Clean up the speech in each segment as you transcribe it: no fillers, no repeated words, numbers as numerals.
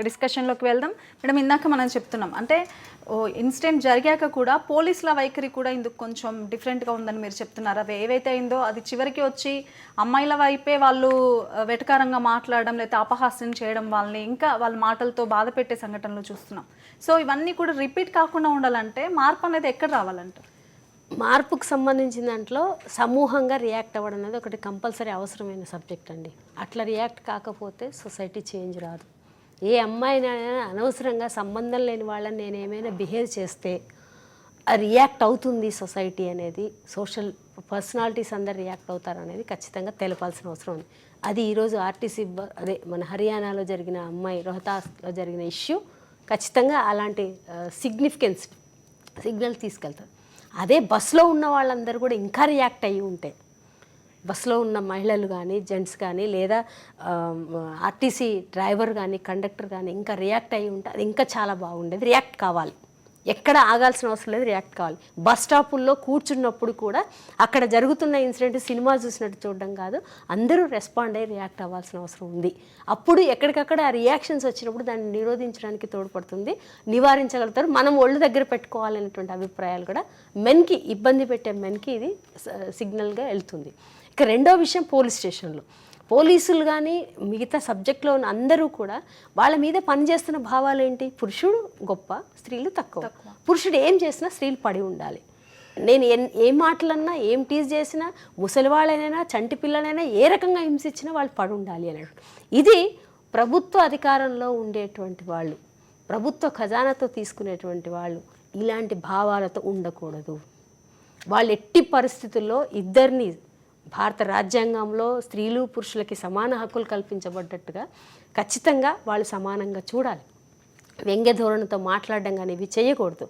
డిస్కషన్లోకి వెళ్దాం. మేడం, ఇందాక మనం చెప్తున్నాం అంటే ఇన్సిడెంట్ జరిగాక కూడా పోలీసుల వైఖరి కూడా ఇందుకు కొంచెం డిఫరెంట్గా ఉందని మీరు చెప్తున్నారు. అవి ఏవైతే అయిందో అది చివరికి వచ్చి అమ్మాయిల వైపే వాళ్ళు వెటకారంగా మాట్లాడడం లేదా అపహాస్యం చేయడం, వాళ్ళని ఇంకా వాళ్ళ మాటలతో బాధ పెట్టే సంఘటనలు చూస్తున్నాం. సో ఇవన్నీ కూడా రిపీట్ కాకుండా ఉండాలంటే మార్పు అనేది ఎక్కడ రావాలంటే? మార్పుకు సంబంధించిన దాంట్లో సమూహంగా రియాక్ట్ అవ్వడం అనేది ఒకటి కంపల్సరీ అవసరమైన సబ్జెక్ట్ అండి. అట్లా రియాక్ట్ కాకపోతే సొసైటీ చేంజ్ రాదు. ఏ అమ్మాయినైనా అనవసరంగా సంబంధం లేని వాళ్ళని నేను ఏమైనా బిహేవ్ చేస్తే రియాక్ట్ అవుతుంది సొసైటీ అనేది, సోషల్ పర్సనాలిటీస్ అందరు రియాక్ట్ అవుతారు అనేది ఖచ్చితంగా తెలపాల్సిన అవసరం ఉంది. అది ఈరోజు ఆర్టీసీ అదే మన హర్యానాలో జరిగిన అమ్మాయి రోహతాస్లో జరిగిన ఇష్యూ ఖచ్చితంగా అలాంటి సిగ్నల్ తీసుకెళ్తారు. అదే బస్సులో ఉన్న వాళ్ళందరూ కూడా ఇంకా రియాక్ట్ అయ్యి ఉంటే, బస్సులో ఉన్న మహిళలు కానీ జెంట్స్ కానీ లేదా ఆర్టీసీ డ్రైవర్ కానీ కండక్టర్ కానీ ఇంకా రియాక్ట్ అయ్యి ఉంటే అది ఇంకా చాలా బాగుండేది. రియాక్ట్ కావాలి, ఎక్కడ ఆగాల్సిన అవసరం లేదు, రియాక్ట్ కావాలి. బస్ స్టాపుల్లో కూర్చున్నప్పుడు కూడా అక్కడ జరుగుతున్న ఇన్సిడెంట్ సినిమా చూసినట్టు చూడడం కాదు, అందరూ రెస్పాండ్ అయ్యి రియాక్ట్ అవ్వాల్సిన అవసరం ఉంది. అప్పుడు ఎక్కడికక్కడ ఆ రియాక్షన్స్ వచ్చినప్పుడు దాన్ని నిరోధించడానికి తోడ్పడుతుంది, నివారించగలుగుతారు. మనం ఒళ్ళు దగ్గర పెట్టుకోవాలనేటువంటి అభిప్రాయాలు కూడా మెన్కి, ఇబ్బంది పెట్టే మెన్కి ఇది సిగ్నల్గా వెళ్తుంది. ఇక రెండో విషయం, పోలీస్ స్టేషన్లో పోలీసులు కానీ మిగతా సబ్జెక్ట్లో ఉన్న అందరూ కూడా వాళ్ళ మీద పనిచేస్తున్న భావాలు ఏంటి? పురుషుడు గొప్ప, స్త్రీలు తక్కువ. పురుషుడు ఏం చేసినా స్త్రీలు పడి ఉండాలి. నేను ఏం మాటలన్నా, ఏం టీజ్ చేసినా, ముసలి వాళ్ళైనా చంటి పిల్లలైనా ఏ రకంగా హింసించినా వాళ్ళు పడి ఉండాలి అన్నట్టు. ఇది ప్రభుత్వ అధికారంలో ఉండేటువంటి వాళ్ళు, ప్రభుత్వ ఖజానాతో తీసుకునేటువంటి వాళ్ళు ఇలాంటి భావాలతో ఉండకూడదు. వాళ్ళు ఎట్టి పరిస్థితుల్లో ఇద్దరిని, భారత రాజ్యాంగంలో స్త్రీలు పురుషులకి సమాన హక్కులు కల్పించబడ్డట్టుగా ఖచ్చితంగా వాళ్ళు సమానంగా చూడాలి. వ్యంగ్య ధోరణితో మాట్లాడడం కానీ ఇవి చేయకూడదు.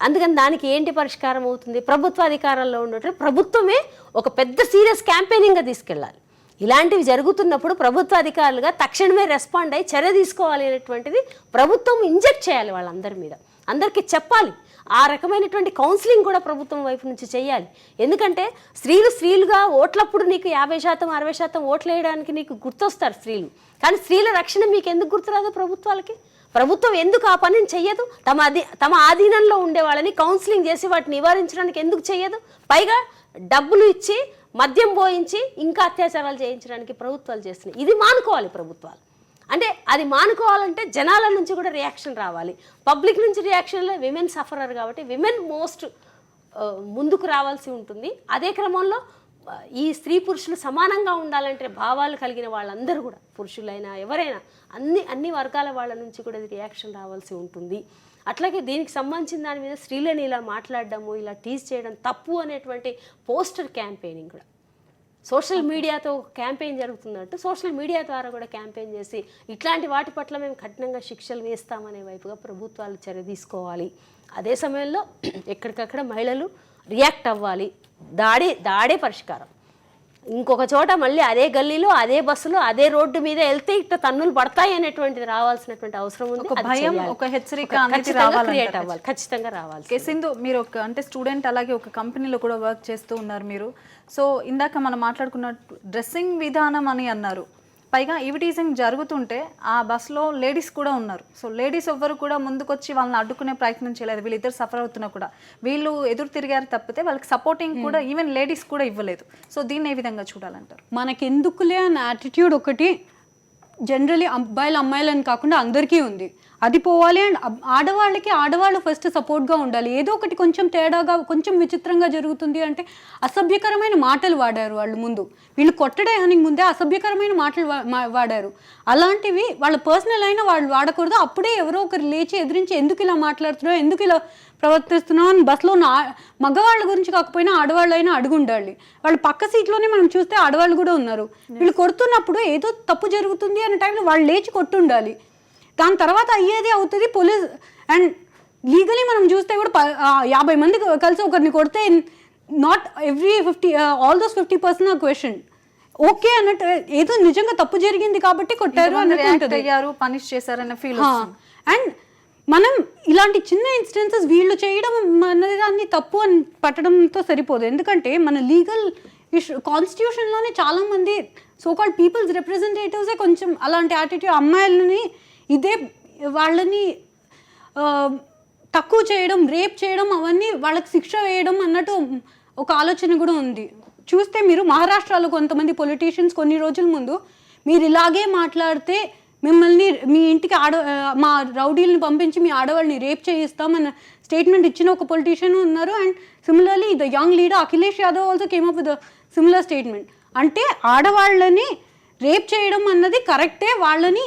అందుకని దానికి ఏంటి పరిష్కారం అవుతుంది? ప్రభుత్వ అధికారంలో ఉన్నట్టు ప్రభుత్వమే ఒక పెద్ద సీరియస్ క్యాంపెయినింగ్గా తీసుకెళ్ళాలి. ఇలాంటివి జరుగుతున్నప్పుడు ప్రభుత్వ అధికారులుగా తక్షణమే రెస్పాండ్ అయ్యి చర్య తీసుకోవాలి అనేటువంటిది ప్రభుత్వం ఇంజెక్ట్ చేయాలి వాళ్ళందరి మీద, అందరికీ చెప్పాలి. ఆ రకమైనటువంటి కౌన్సిలింగ్ కూడా ప్రభుత్వం వైపు నుంచి చేయాలి. ఎందుకంటే స్త్రీలుగా ఓట్లప్పుడు నీకు 50%, 60% ఓట్లు వేయడానికి నీకు గుర్తొస్తారు స్త్రీలు, కానీ స్త్రీల రక్షణ మీకు ఎందుకు గుర్తురాదు ప్రభుత్వాలకి? ప్రభుత్వం ఎందుకు ఆ పనిని చెయ్యదు? తమ ఆధీనంలో ఉండే వాళ్ళని కౌన్సిలింగ్ చేసి వాటిని నివారించడానికి ఎందుకు చెయ్యదు? పైగా డబ్బులు ఇచ్చి మద్యం పోయించి ఇంకా అత్యాచారాలు చేయించడానికి ప్రభుత్వాలు చేస్తున్నాయి. ఇది మానుకోవాలి ప్రభుత్వాలు. అంటే అది మానుకోవాలంటే జనాల నుంచి కూడా రియాక్షన్ రావాలి, పబ్లిక్ నుంచి రియాక్షన్లో విమెన్ సఫరర్ కాబట్టి విమెన్ మోస్ట్ ముందుకు రావాల్సి ఉంటుంది. అదే క్రమంలో ఈ స్త్రీ పురుషులు సమానంగా ఉండాలంటే భావాలు కలిగిన వాళ్ళందరూ కూడా, పురుషులైనా ఎవరైనా, అన్ని వర్గాల వాళ్ళ నుంచి కూడా రియాక్షన్ రావాల్సి ఉంటుంది. అట్లాగే దీనికి సంబంధించిన దాని మీద స్త్రీలని ఇలా మాట్లాడడము, ఇలా టీజ్ చేయడం తప్పు అనేటువంటి పోస్టర్ క్యాంపెయినింగ్ కూడా సోషల్ మీడియాతో క్యాంపెయిన్ జరుగుతున్నట్టు సోషల్ మీడియా ద్వారా కూడా క్యాంపెయిన్ చేసి ఇట్లాంటి వాటి పట్ల మేము కఠినంగా శిక్షలు వేస్తామనే వైపుగా ప్రభుత్వాలు చర్య తీసుకోవాలి. అదే సమయంలో ఎక్కడికక్కడ మహిళలు రియాక్ట్ అవ్వాలి. దాడే పరిష్కారం. ఇంకొక చోట మళ్ళీ అదే గల్లీలో, అదే బస్సులో, అదే రోడ్డు మీద వెళ్తే ఇట్లా తన్నులు పడతాయి అనేటువంటిది రావాల్సినటువంటి అవసరం ఉంది. ఒక భయం, ఒక హెచ్చరిక క్రియేట్ అవ్వాలి, ఖచ్చితంగా రావాలి. సింధు, మీరు అంటే స్టూడెంట్, అలాగే ఒక కంపెనీలో కూడా వర్క్ చేస్తూ ఉన్నారు మీరు. సో ఇందాక మనం మాట్లాడుకున్నట్టు డ్రెస్సింగ్ విధానం అని అన్నారు, పైగా ఈవిటీజింగ్ జరుగుతుంటే ఆ బస్సులో లేడీస్ కూడా ఉన్నారు. సో లేడీస్ ఎవ్వరు కూడా ముందుకొచ్చి వాళ్ళని అడ్డుకునే ప్రయత్నం చేయలేదు. వీళ్ళిద్దరు సఫర్ అవుతున్నా కూడా వీళ్ళు ఎదురు తిరిగారు తప్పితే వాళ్ళకి సపోర్టింగ్ కూడా ఈవెన్ లేడీస్ కూడా ఇవ్వలేదు. సో దీన్ని ఏ విధంగా చూడాలంటారు? మనకి ఎందుకులే అన్న యాటిట్యూడ్ ఒకటి జనరలీ అమ్మాయిలని కాకుండా అందరికీ ఉంది. అది పోవాలి. అండ్ ఆడవాళ్ళు ఫస్ట్ సపోర్ట్గా ఉండాలి. ఏదో ఒకటి కొంచెం తేడాగా, కొంచెం విచిత్రంగా జరుగుతుంది అంటే అసభ్యకరమైన మాటలు వాడారు వాళ్ళు ముందు. వీళ్ళు కొట్టడానికి ముందే అసభ్యకరమైన మాటలు వాడారు. అలాంటివి వాళ్ళ పర్సనల్ అయినా వాళ్ళు వాడకూడదు. అప్పుడే ఎవరో ఒకరు లేచి ఎదిరించి ఎందుకు ఇలా మాట్లాడుతున్నారో, ఎందుకు ఇలా ప్రవర్తిస్తున్నాం అని బస్సులో ఉన్న మగవాళ్ళ గురించి కాకపోయినా ఆడవాళ్ళు అయినా అడుగు ఉండాలి. వాళ్ళు పక్క సీట్లోనే మనం చూస్తే ఆడవాళ్ళు కూడా ఉన్నారు. వీళ్ళు కొడుతున్నప్పుడు ఏదో తప్పు జరుగుతుంది అనే టైంలో వాళ్ళు లేచి కొట్టుండాలి. దాని తర్వాత అయ్యేది అవుతుంది. పోలీస్ అండ్ లీగలీ మనం చూస్తే కూడా 50 మంది కలిసి ఒకరిని కొడితే నాట్ ఎవ్రీ 50 ఆల్ దోస్ 50% ఆ క్వశ్చన్ ఓకే అన్నట్టు, ఏదో నిజంగా తప్పు జరిగింది కాబట్టి కొట్టారు అన్నట్టు, పనిష్ చేశారన్న ఫీల్. అండ్ మనం ఇలాంటి చిన్న ఇన్సిడెన్సెస్ వీళ్ళు చేయడం అన్నది దాన్ని తప్పు అని పట్టడంతో సరిపోదు. ఎందుకంటే మన లీగల్ కాన్స్టిట్యూషన్లోనే చాలామంది సోకాల్డ్ పీపుల్స్ రిప్రజెంటేటివ్సే కొంచెం అలాంటి యాటిట్యూడ్, అమ్మాయిలని వాళ్ళని తక్కువ చేయడం, రేప్ చేయడం, అవన్నీ వాళ్ళకి శిక్ష వేయడం అన్నట్టు ఒక ఆలోచన కూడా ఉంది. చూస్తే మీరు మహారాష్ట్రలో కొంతమంది పొలిటీషియన్స్ కొన్ని రోజుల ముందు మీరు ఇలాగే మాట్లాడితే మిమ్మల్ని మీ ఇంటికి మా రౌడీలను పంపించి మీ ఆడవాళ్ళని రేప్ చేయిస్తామన్న స్టేట్మెంట్ ఇచ్చిన ఒక పొలిటీషియన్ ఉన్నారు. And similarly the young leader Akhilesh Yadav also came up with similar statement. అంటే ఆడవాళ్ళని రేప్ చేయడం అన్నది కరెక్టే, వాళ్ళని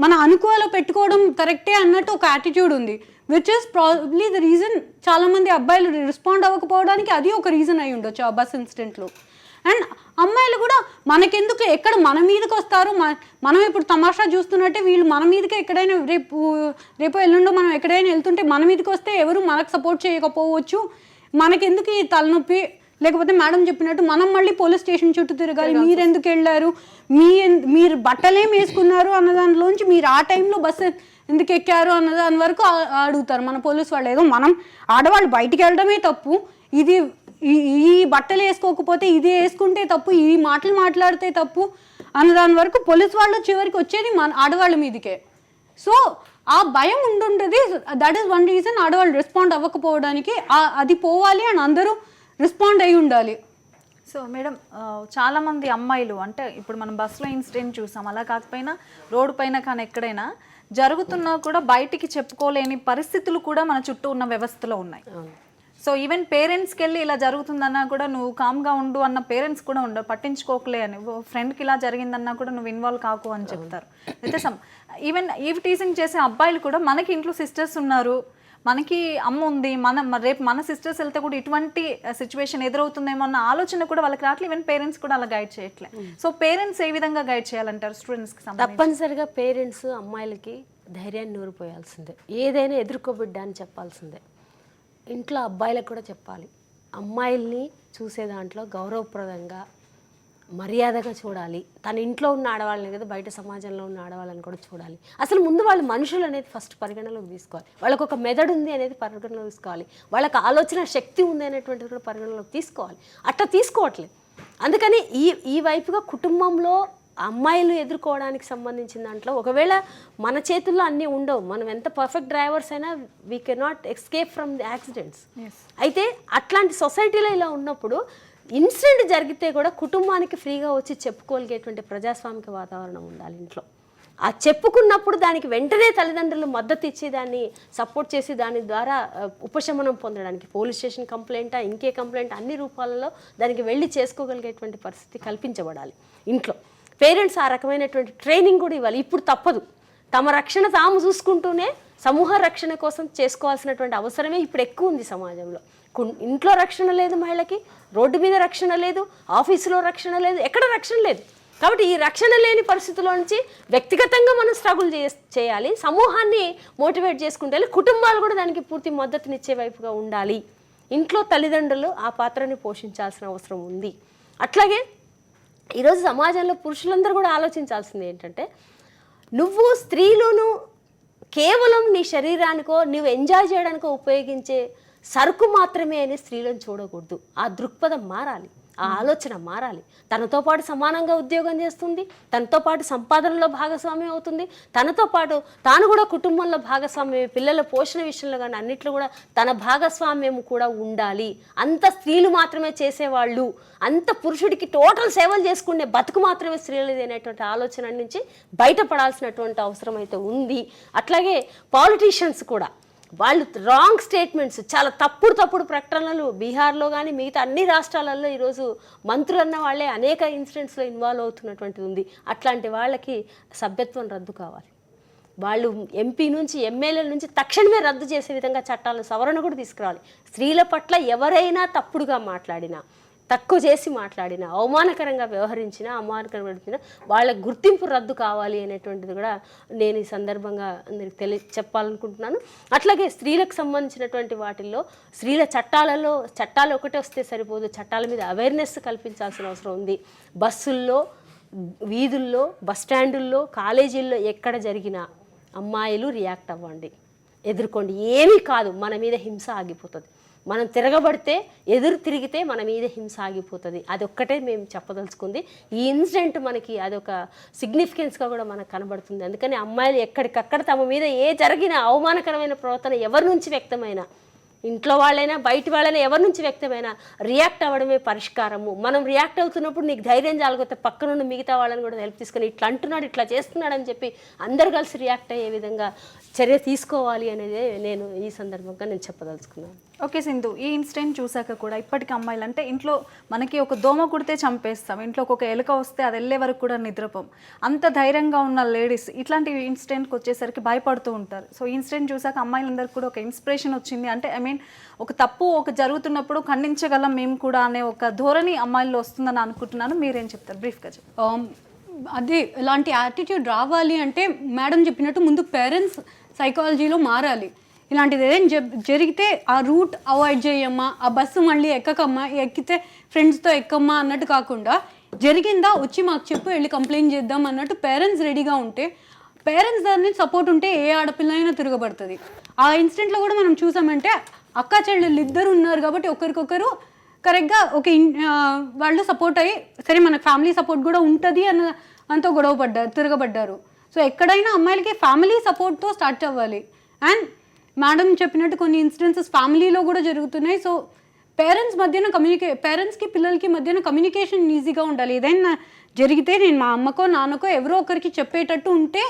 మన అనుకోలో పెట్టుకోవడం కరెక్టే అన్నట్టు ఒక యాటిట్యూడ్ ఉంది. Which is probably the reason చాలామంది అబ్బాయిలు రెస్పాండ్ అవ్వకపోవడానికి అది ఒక రీజన్ అయి ఉండొచ్చు ఆ బస్ ఇన్సిడెంట్లో. అండ్ అమ్మాయిలు కూడా మనకెందుకు, ఎక్కడ మన మీదకి వస్తారు, మనం ఇప్పుడు తమాషా చూస్తున్నట్టే వీళ్ళు మన మీదకి ఎక్కడైనా రేపు ఎల్లుండో మనం ఎక్కడైనా వెళ్తుంటే మన మీదకి వస్తే ఎవరు మనకు సపోర్ట్ చేయకపోవచ్చు. మనకెందుకు ఈ తలనొప్పి, లేకపోతే మేడం చెప్పినట్టు మనం మళ్ళీ పోలీస్ స్టేషన్ చుట్టూ తిరగాలి, మీరు ఎందుకు వెళ్ళారు, మీరు బట్టలేం వేసుకున్నారు అన్న దానిలోంచి మీరు ఆ టైంలో బస్సు ఎందుకు ఎక్కారు అన్న దాని వరకు అడుగుతారు మన పోలీసు వాళ్ళు. ఏదో మనం ఆడవాళ్ళు బయటికి వెళ్ళడమే తప్పు, ఇది ఈ బట్టలు వేసుకోకపోతే ఇది వేసుకుంటే తప్పు, ఈ మాటలు మాట్లాడితే తప్పు అన్న దాని వరకు పోలీసు వాళ్ళు చివరికి వచ్చేది మన ఆడవాళ్ళ మీదకే. సో ఆ భయం ఉండుంటుంది. దట్ ఈస్ వన్ రీజన్ ఆడవాళ్ళు రెస్పాండ్ అవ్వకపోవడానికి. అది పోవాలి అండ్ అందరూ రెస్పాండ్ అయి ఉండాలి. సో మేడం, చాలామంది అమ్మాయిలు అంటే ఇప్పుడు మనం బస్సులో ఇన్సిడెంట్ చూసాం, అలా కాకపోయినా రోడ్డు పైన కానీ ఎక్కడైనా జరుగుతున్నా కూడా బయటికి చెప్పుకోలేని పరిస్థితులు కూడా మన చుట్టూ ఉన్న వ్యవస్థలో ఉన్నాయి. సో ఈవెన్ పేరెంట్స్కి వెళ్ళి ఇలా జరుగుతుందన్నా కూడా నువ్వు కామ్గా ఉండు అన్న పేరెంట్స్ కూడా ఉండవు, పట్టించుకోకలే అని. ఫ్రెండ్కి ఇలా జరిగిందన్నా కూడా నువ్వు ఇన్వాల్వ్ కాకు అని చెప్తారు. అయితే ఈవెన్ ఈవ్ టీజింగ్ చేసే అబ్బాయిలు కూడా మనకి ఇంట్లో సిస్టర్స్ ఉన్నారు, మనకి అమ్మ ఉంది, రేపు మన సిస్టర్స్ వెళ్తే కూడా ఇటువంటి సిచ్యువేషన్ ఎదురవుతుందేమో అన్న ఆలోచన కూడా వాళ్ళకి రావట్లేదు. ఈవెన్ పేరెంట్స్ కూడా అలా గైడ్ చేయట్లేదు. సో పేరెంట్స్ ఏ విధంగా గైడ్ చేయాలంటారు స్టూడెంట్స్కి? తప్పనిసరిగా పేరెంట్స్ అమ్మాయిలకి ధైర్యాన్ని నూరిపోయాల్సిందే, ఏదైనా ఎదుర్కోబిడ్డ అని చెప్పాల్సిందే. ఇంట్లో అబ్బాయిలకు కూడా చెప్పాలి, అమ్మాయిల్ని చూసే దాంట్లో గౌరవప్రదంగా మర్యాదగా చూడాలి. తన ఇంట్లో ఉన్న ఆడవాళ్ళని కదా, బయట సమాజంలో ఉన్న ఆడవాళ్ళని కూడా చూడాలి. అసలు ముందు వాళ్ళు మనుషులు అనేది ఫస్ట్ పరిగణలోకి తీసుకోవాలి. వాళ్ళకు ఒక మెదడు ఉంది అనేది పరిగణలోకి తీసుకోవాలి, వాళ్ళకి ఆలోచన శక్తి ఉంది అనేటువంటిది కూడా పరిగణలోకి తీసుకోవాలి. అట్లా తీసుకోవట్లేదు. అందుకని ఈ వైపుగా కుటుంబంలో అమ్మాయిలు ఎదుర్కోవడానికి సంబంధించిన దాంట్లో ఒకవేళ మన చేతుల్లో అన్నీ ఉండవు, మనం ఎంత పర్ఫెక్ట్ డ్రైవర్స్ అయినా we cannot escape from the accidents. అయితే అట్లాంటి సొసైటీలో ఇలా ఉన్నప్పుడు ఇన్సిడెంట్ జరిగితే కూడా కుటుంబానికి ఫ్రీగా వచ్చి చెప్పుకోగలిగేటువంటి ప్రజాస్వామిక వాతావరణం ఉండాలి ఇంట్లో. ఆ చెప్పుకున్నప్పుడు దానికి వెంటనే తల్లిదండ్రులు మద్దతు ఇచ్చి దాన్ని సపోర్ట్ చేసి దాని ద్వారా ఉపశమనం పొందడానికి పోలీస్ స్టేషన్ కంప్లైంటా ఇంకే కంప్లైంట్ అన్ని రూపాలలో దానికి వెళ్ళి చేసుకోగలిగేటువంటి పరిస్థితి కల్పించబడాలి ఇంట్లో. పేరెంట్స్ ఆ రకమైనటువంటి ట్రైనింగ్ కూడా ఇవ్వాలి. ఇప్పుడు తప్పదు, తమ రక్షణ తాము చూసుకుంటూనే సమూహ రక్షణ కోసం చేసుకోవాల్సినటువంటి అవసరమే ఇప్పుడు ఎక్కువ ఉంది సమాజంలో. ఇంట్లో రక్షణ లేదు మహిళకి, రోడ్డు మీద రక్షణ లేదు, ఆఫీసులో రక్షణ లేదు, ఎక్కడ రక్షణ లేదు. కాబట్టి ఈ రక్షణ లేని పరిస్థితుల్లో నుంచి వ్యక్తిగతంగా మనం స్ట్రగుల్ చేయాలి, సమూహాన్ని మోటివేట్ చేసుకుంటే కుటుంబాలు కూడా దానికి పూర్తి మద్దతునిచ్చే వైపుగా ఉండాలి. ఇంట్లో తల్లిదండ్రులు ఆ పాత్రని పోషించాల్సిన అవసరం ఉంది. అట్లాగే ఈరోజు సమాజంలో పురుషులందరూ కూడా ఆలోచించాల్సింది ఏంటంటే, నువ్వు స్త్రీలను కేవలం నీ శరీరానికో నువ్వు ఎంజాయ్ చేయడానికో ఉపయోగించే సరుకు మాత్రమే అని స్త్రీలను చూడకూడదు. ఆ దృక్పథం మారాలి, ఆ ఆలోచన మారాలి. తనతో పాటు సమానంగా ఉద్యోగం చేస్తుంది, తనతో పాటు సంపాదనలో భాగస్వామ్యం అవుతుంది, తనతో పాటు తాను కూడా కుటుంబంలో భాగస్వామ్యం, పిల్లల పోషణ విషయంలో కానీ అన్నిట్లో కూడా తన భాగస్వామ్యం కూడా ఉండాలి. అంత స్త్రీలు మాత్రమే చేసేవాళ్ళు, అంత పురుషుడికి టోటల్ సేవలు చేసుకునే బతుకు మాత్రమే స్త్రీలది అనేటువంటి ఆలోచన నుంచి బయటపడాల్సినటువంటి అవసరం అయితే ఉంది. అట్లాగే పాలిటీషియన్స్ కూడా వాళ్ళు రాంగ్ స్టేట్మెంట్స్, చాలా తప్పుడు ప్రకటనలు బీహార్లో కానీ మిగతా అన్ని రాష్ట్రాలలో ఈరోజు మంత్రులు అన్న వాళ్ళే అనేక ఇన్సిడెంట్స్లో ఇన్వాల్వ్ అవుతున్నటువంటిది ఉంది. అట్లాంటి వాళ్ళకి సభ్యత్వం రద్దు కావాలి. వాళ్ళు ఎంపీ నుంచి ఎమ్మెల్యేల నుంచి తక్షణమే రద్దు చేసే విధంగా చట్టాలను సవరణ కూడా తీసుకురావాలి. స్త్రీల పట్ల ఎవరైనా తప్పుడుగా మాట్లాడినా, తక్కువ చేసి మాట్లాడినా, అవమానకరంగా వ్యవహరించినా, అవమానకరమైన వాళ్ళ గుర్తింపు రద్దు కావాలి అనేటువంటిది కూడా నేను ఈ సందర్భంగా అందరికి చెప్పాలనుకుంటున్నాను. అట్లాగే స్త్రీలకు సంబంధించినటువంటి వాటిల్లో స్త్రీల చట్టాలు ఒకటే వస్తే సరిపోదు, చట్టాల మీద అవేర్నెస్ కల్పించాల్సిన అవసరం ఉంది. బస్సుల్లో, వీధుల్లో, బస్ స్టాండుల్లో, కాలేజీల్లో ఎక్కడ జరిగినా అమ్మాయిలు రియాక్ట్ అవ్వండి, ఎదుర్కోండి. ఏమీ కాదు, మన మీద హింస ఆగిపోతుంది. మనం తిరగబడితే ఎదురు తిరిగితే మన మీద హింస ఆగిపోతుంది. అదొక్కటే మేము చెప్పదలుచుకుంది. ఈ ఇన్సిడెంట్ మనకి అదొక సిగ్నిఫికెన్స్గా కూడా మనకు కనబడుతుంది. అందుకని అమ్మాయిలు ఎక్కడికక్కడ తమ మీద ఏ జరిగిన అవమానకరమైన ప్రవర్తన ఎవరి నుంచి వ్యక్తమైనా, ఇంట్లో వాళ్ళైనా బయట వాళ్ళైనా ఎవరి నుంచి వ్యక్తమైనా రియాక్ట్ అవ్వడమే పరిష్కారము. మనం రియాక్ట్ అవుతున్నప్పుడు నీకు ధైర్యం జాలగొస్తే పక్కనున్న మిగతా వాళ్ళని కూడా హెల్ప్ తీసుకొని ఇట్లా అంటున్నాడు, ఇట్లా చేస్తున్నాడు అని చెప్పి అందరు కలిసి రియాక్ట్ అయ్యే విధంగా చర్య తీసుకోవాలి అనేది నేను ఈ సందర్భంగా నేను చెప్పదలుచుకున్నాను. ఓకే సింధు, ఈ ఇన్సిడెంట్ చూసాక కూడా ఇప్పటికీ అమ్మాయిలు అంటే ఇంట్లో మనకి ఒక దోమ కుడితే చంపేస్తాం, ఇంట్లోకి ఒక ఎలుక వస్తే అది వెళ్ళే వరకు కూడా నిద్రపోం. అంత ధైర్యంగా ఉన్న లేడీస్ ఇట్లాంటి ఇన్సిడెంట్కి వచ్చేసరికి భయపడుతూ ఉంటారు. సో ఈ ఇన్సిడెంట్ చూసాక అమ్మాయిలందరికీ కూడా ఒక ఇన్స్పిరేషన్ వచ్చింది. అంటే ఐ మీన్ ఒక తప్పు ఒక జరుగుతున్నప్పుడు ఖండించగలం మేము కూడా అనే ఒక ధోరణి అమ్మాయిల్లో వస్తుందని అనుకుంటున్నాను. మీరేం చెప్తారు బ్రీఫ్గా చెప్పండి. అదే ఇలాంటి యాటిట్యూడ్ రావాలి అంటే మేడం చెప్పినట్టు ముందు పేరెంట్స్ సైకాలజీలో మారాలి. ఇలాంటిది ఏదైనా జరిగితే ఆ రూట్ అవాయిడ్ చేయమ్మా, ఆ బస్సు మళ్ళీ ఎక్కకమ్మా, ఎక్కితే ఫ్రెండ్స్తో ఎక్కమ్మా అన్నట్టు కాకుండా జరిగిందా వచ్చి మాకు చెప్పు, వెళ్ళి కంప్లైంట్ చేద్దాం అన్నట్టు పేరెంట్స్ రెడీగా ఉంటే, పేరెంట్స్ దాని సపోర్ట్ ఉంటే ఏ ఆడపిల్ల అయినా తిరగబడుతుంది. ఆ ఇన్సిడెంట్లో కూడా మనం చూసామంటే అక్క చెల్లెళ్ళు ఇద్దరు ఉన్నారు కాబట్టి ఒకరికొకరు కరెక్ట్గా వాళ్ళు సపోర్ట్ అయ్యి సరే మనకు ఫ్యామిలీ సపోర్ట్ కూడా ఉంటుంది అంతా తిరగబడ్డారు. సో ఎక్కడైనా అమ్మాయిలకి ఫ్యామిలీ సపోర్ట్తో స్టార్ట్ అవ్వాలి. అండ్ మేడం చెప్పినట్టు కొన్ని ఇన్సిడెన్సెస్ ఫ్యామిలీలో కూడా జరుగుతున్నాయి. సో పేరెంట్స్ మధ్యన పేరెంట్స్కి పిల్లలకి మధ్యన కమ్యూనికేషన్ ఈజీగా ఉండాలి. ఏదైనా జరిగితే నేను మా అమ్మకో నాన్నకో ఎవరో ఒకరికి చెప్పేటట్టు ఉంటే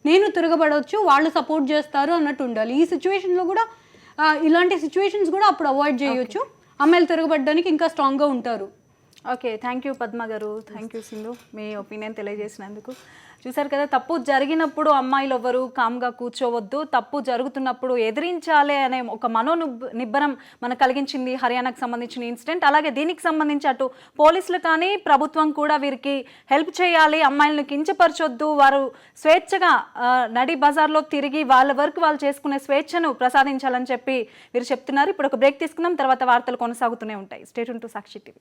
నేను తిరగబడవచ్చు, వాళ్ళు సపోర్ట్ చేస్తారు అన్నట్టు ఉండాలి. ఈ సిచ్యువేషన్లో కూడా ఇలాంటి సిచ్యువేషన్స్ కూడా అప్పుడు అవాయిడ్ చేయొచ్చు. అమ్మాయిలు తిరగబడడానికి ఇంకా స్ట్రాంగ్గా ఉంటారు. Okay, thank you Padma garu, thank you Sindhu, మీ ఒపీనియన్ తెలియజేసినందుకు. చూసారు కదా, తప్పు జరిగినప్పుడు అమ్మాయిలు ఎవ్వరు కామ్గా కూర్చోవద్దు, తప్పు జరుగుతున్నప్పుడు ఎదిరించాలి అనే ఒక నిబ్బరం మనకు కలిగించింది హర్యానాకు సంబంధించిన ఇన్సిడెంట్. అలాగే దీనికి సంబంధించి అటు పోలీసులు కానీ ప్రభుత్వం కూడా వీరికి హెల్ప్ చేయాలి, అమ్మాయిలను కించపరచొద్దు, వారు స్వేచ్ఛగా నడి బజార్లో తిరిగి వాళ్ళ వర్క్ వాళ్ళు చేసుకునే స్వేచ్ఛను ప్రసాదించాలని చెప్పి వీరు చెప్తున్నారు. ఇప్పుడు ఒక బ్రేక్ తీసుకుందాం, తర్వాత వార్తలు కొనసాగుతూనే ఉంటాయి. Stay tune to Sakshi TV.